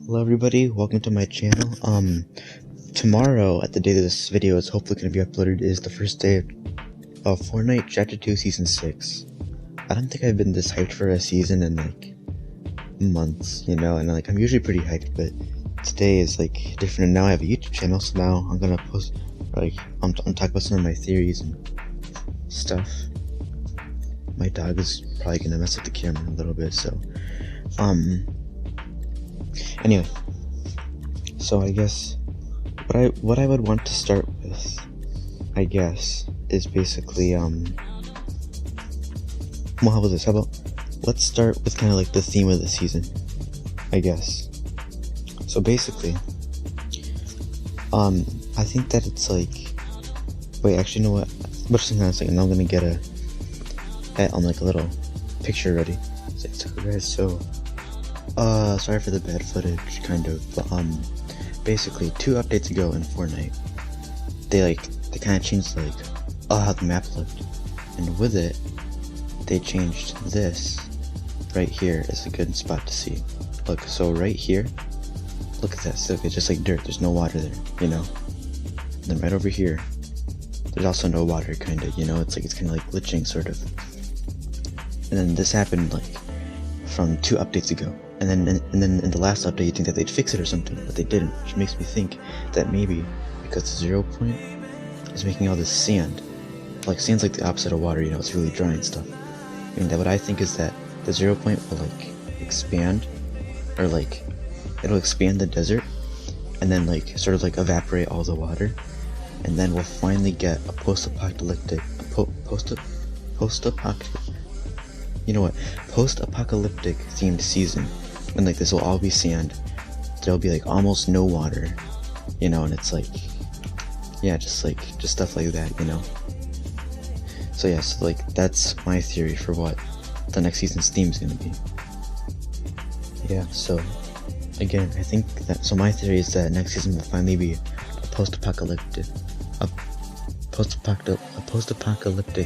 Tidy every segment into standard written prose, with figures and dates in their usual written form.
Hello everybody, welcome to my channel. Tomorrow, at the day that this video is hopefully going to be uploaded, is the first day of Fortnite Chapter 2 Season 6. I don't think I've been this hyped for a season in like months, and like I'm usually pretty hyped, but today is like different, and now I have a YouTube channel, so now I'm gonna post, like, I'm talking about some of my theories and stuff. My dog is probably gonna mess up the camera a little bit, so, anyway, so I guess what I would want to start with, I guess, is basically well, how about this? How about let's start with kind of like the theme of the season, I guess. So basically, I think that it's like, wait, actually, you know what? Just hang on a second. I'm gonna get like a little picture ready. So guys, so sorry for the bad footage, kind of, but basically 2 updates ago in Fortnite, they kind of changed like how the map looked, and with it they changed this right here is a good spot to see. Look, so right here, look at this. Look, it's just like dirt, there's no water there, and then right over here there's also no water, kind of, it's kind of like glitching sort of. And then this happened like from 2 updates ago. And then in the last update, you think that they'd fix it or something, but they didn't, which makes me think that maybe because the 0 point is making all this sand, like sand's like the opposite of water, it's really dry and stuff. I mean, that what I think is that the 0 point will like expand, or like it'll expand the desert, and then like sort of like evaporate all the water, and then we'll finally get a post-apocalyptic themed season, and like this will all be sand. There'll be like almost no water, and it's like, yeah, just stuff like that, So yeah, so like that's my theory for what the next season's theme is gonna be. Yeah, so again, I think that, so my theory is that next season will finally be a post-apocalyptic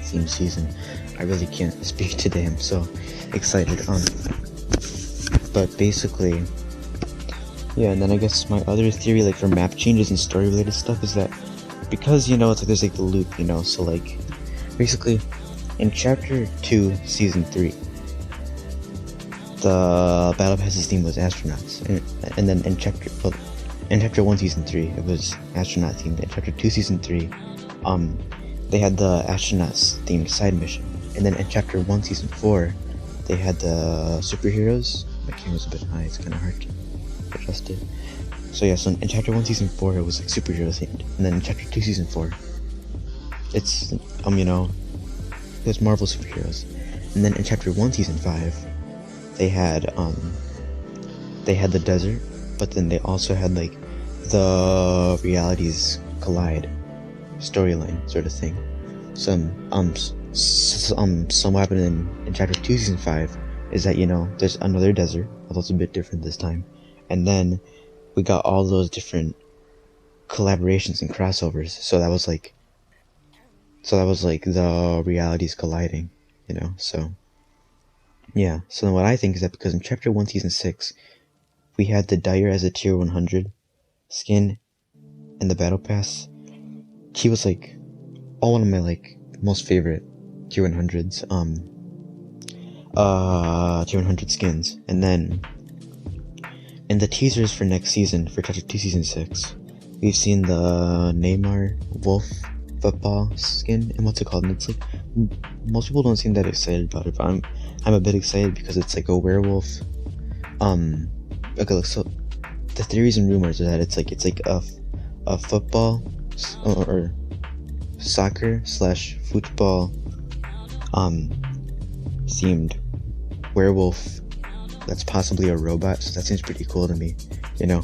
themed season. I really can't speak today, I'm so excited. But basically, yeah, and then I guess my other theory, like for map changes and story related stuff, is that because it's like there's like the loop, so like basically in chapter 2 season 3, the battle pass's theme was astronauts, and then in chapter 1 season 3 it was astronaut themed. In chapter 2 season 3 they had the astronauts themed side mission, and then in chapter 1 season 4 they had the superheroes. My camera's a bit high, it's kind of hard to adjust it. So yeah, so in chapter 1 season 4 it was like superhero themed, and then in chapter 2 season 4 it's there's Marvel superheroes, and then in chapter 1 season 5 they had the desert, but then they also had like the realities collide storyline sort of thing. So what happened in chapter 2 season 5 is that there's another desert, although it's a bit different this time, and then we got all those different collaborations and crossovers, so that was like the realities colliding, so yeah. So then what I think is that because in chapter 1 season 6 we had the Dyer as a tier 100 skin in the battle pass, he was like one of my like most favorite tier 100s tier 100 skins. And then in the teasers for next season, for chapter 2 season 6, we've seen the Neymar Wolf football skin, and what's it called, and it's like most people don't seem that excited about it, but I'm a bit excited because it's like a werewolf. Okay, look, so the theories and rumors are that it's like a football or soccer / football themed werewolf that's possibly a robot, so that seems pretty cool to me, even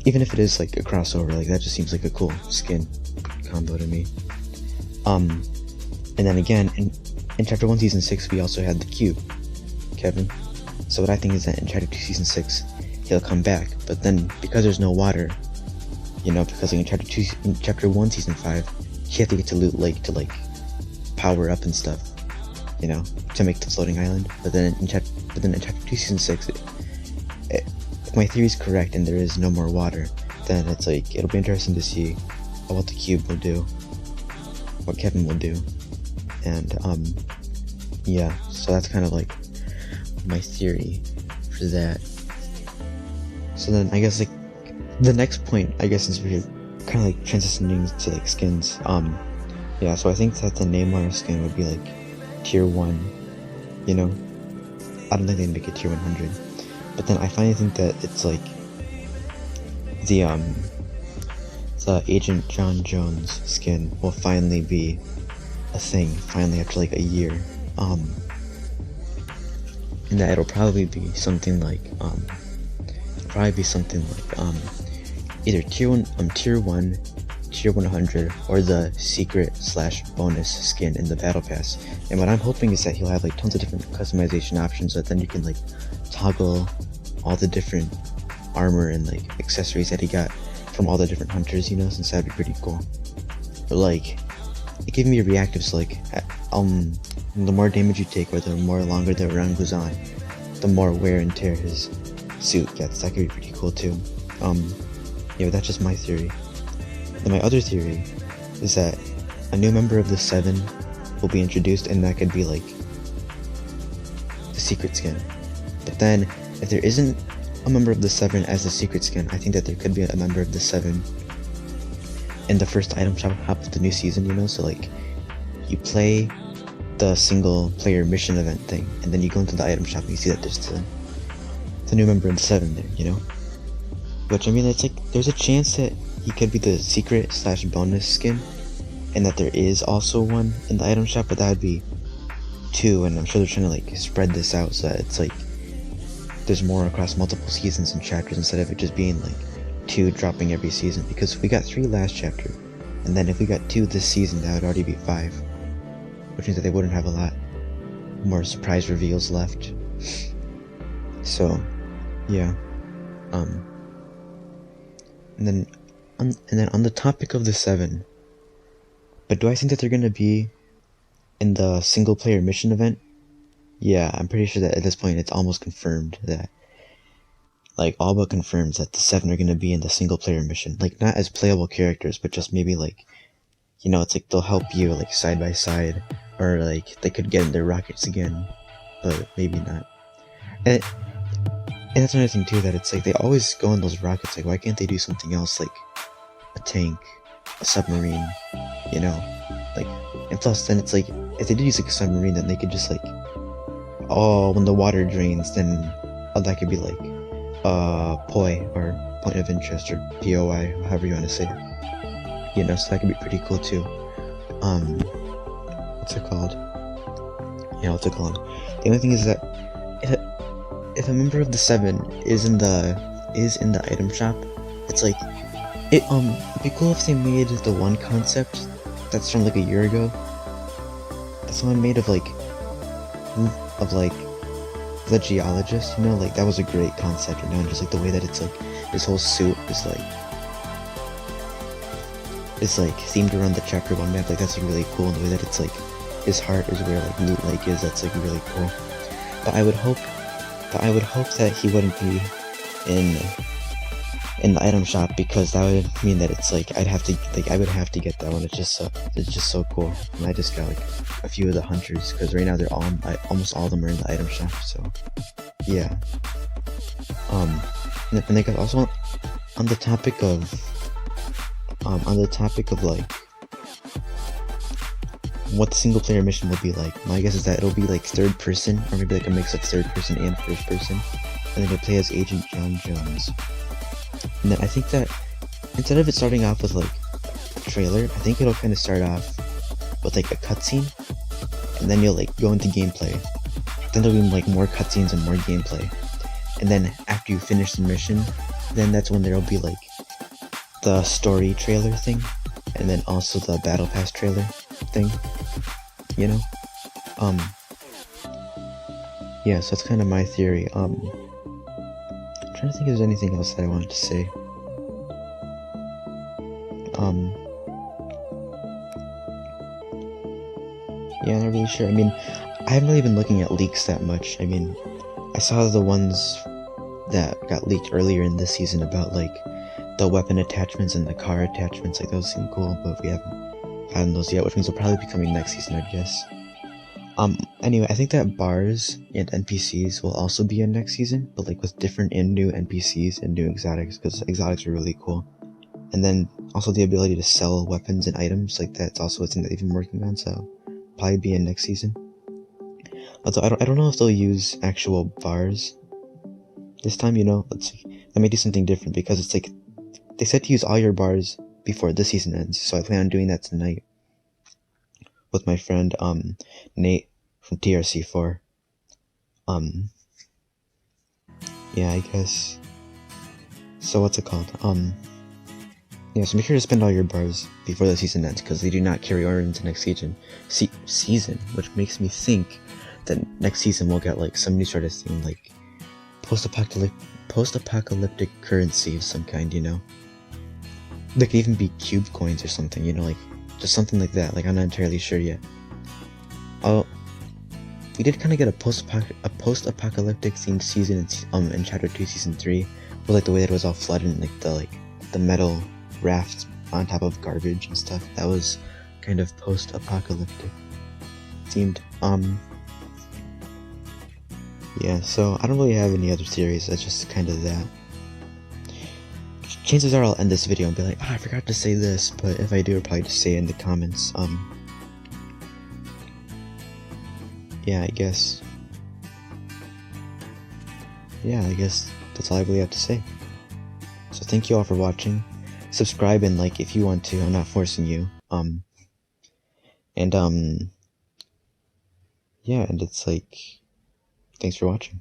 if it is like a crossover, like that just seems like a cool skin combo to me. And then again in chapter 1 season 6 we also had the cube Kevin. So what I think is that in chapter 2 season 6 he'll come back, but then because there's no water, because like in chapter 1 season 5 he had to get to loot lake to like power up and stuff, to make the floating island. But then in chapter 2 season 6 if my theory is correct and there is no more water, then it's like, it'll be interesting to see what the cube will do, what Kevin will do, and yeah, so that's kind of like my theory for that. So then I guess like the next point, I guess, since we're kind of like transitioning to like skins, yeah, so I think that the Neymar skin would be like tier 1, you know. I don't think they'd make it tier 100, but then I finally think that it's like the Agent John Jones skin will finally be a thing, finally, after like a year, and that it'll probably be something like either tier 1, tier 100, or the secret/bonus skin in the battle pass. And what I'm hoping is that he'll have like tons of different customization options, so that then you can like toggle all the different armor and like accessories that he got from all the different hunters, you know, since that'd be pretty cool. But like, it gave me a reactive, so like, the more damage you take, or the more longer the round goes on, the more wear and tear his suit gets. That could be pretty cool too. Yeah, but that's just my theory. Then my other theory is that a new member of the 7 will be introduced, and that could be like the secret skin. But then, if there isn't a member of the 7 as a secret skin, I think that there could be a member of the 7 in the first item shop of the new season, you know? So like, you play the single player mission event thing, and then you go into the item shop and you see that there's the new member of the 7 there, you know? Which, I mean, it's like, there's a chance that he could be the secret/bonus skin, and that there is also one in the item shop, but that would be 2, and I'm sure they're trying to like spread this out so that it's like there's more across multiple seasons and chapters, instead of it just being like 2 dropping every season. Because if we got 3 last chapter, and then if we got 2 this season, that would already be 5, which means that they wouldn't have a lot more surprise reveals left. So yeah, and then on the topic of the 7, but do I think that they're gonna be in the single player mission event? Yeah, I'm pretty sure that at this point it's almost confirmed that, like, all but confirms that the 7 are gonna be in the single player mission. Like, not as playable characters, but just maybe like, you know, it's like they'll help you like side by side, or like they could get in their rockets again, but maybe not. And that's another thing too, that it's like they always go on those rockets. Like, why can't they do something else, like a tank, a submarine, you know? Like, and plus then it's like, if they did use like a submarine, then they could just like, oh, when the water drains, then that could be like POI, or point of interest, or POI, however you want to say it, you know? So that could be pretty cool too. What's it called? Yeah, what's it called? The only thing is that if a member of the 7 is in the item shop, it's like, it'd be cool if they made the one concept that's from like a year ago. That's the one made of like the geologist, you know? Like, that was a great concept, you know? And just like the way that it's like, his whole suit is like themed around the chapter 1 map. Like, that's like really cool. And the way that it's like, his heart is where like Loot Lake is, that's like really cool. But I would hope that he wouldn't be in the item shop, because that would mean that it's like I would have to get that one. It's just so cool. And I just got like a few of the hunters, because right now they're almost all of them are in the item shop. So yeah. And like, also on the topic of like what the single player mission will be like, my guess is that it'll be like 3rd person, or maybe like a mix of 3rd person and 1st person, and then you'll play as Agent John Jones. And then I think that instead of it starting off with like a trailer, I think it'll kind of start off with like a cutscene, and then you'll like go into gameplay. Then there'll be like more cutscenes and more gameplay, and then after you finish the mission, then that's when there'll be like the story trailer thing, and then also the battle pass trailer thing, you know? Yeah, so that's kind of my theory. I'm trying to think if there's anything else that I wanted to say. Yeah, I'm not really sure. I mean, I haven't really been looking at leaks that much. I mean, I saw the ones that got leaked earlier in this season about like the weapon attachments and the car attachments. Like those seem cool, but we haven't gotten those yet, which means they'll probably be coming next season, I guess. Anyway, I think that bars and NPCs will also be in next season, but like with different and new NPCs and new exotics, because exotics are really cool. And then also the ability to sell weapons and items, like that's also a thing that they've been working on, so probably be in next season. Although I don't know if they'll use actual bars this time, let's see. They may do something different, because it's like, they said to use all your bars before this season ends, so I plan on doing that tonight with my friend, Nate from TRC4. Yeah, I guess. So what's it called? Yeah, so make sure to spend all your bars before the season ends, because they do not carry over into next season. Which makes me think that next season we'll get like some new sort of thing, like post-apocalyptic currency of some kind, They could even be cube coins or something, like just something like that. Like I'm not entirely sure yet. Oh, we did kind of get a post-apocalyptic themed season in Chapter 2, Season 3, with like the way that it was all flooded and like the metal rafts on top of garbage and stuff. That was kind of post-apocalyptic themed. Yeah, so I don't really have any other theories. That's just kind of that. Chances are I'll end this video and be like, I forgot to say this, but if I do, I'll probably just say it in the comments. Yeah, I guess that's all I really have to say. So thank you all for watching. Subscribe and like if you want to. I'm not forcing you. Yeah, and it's like, thanks for watching.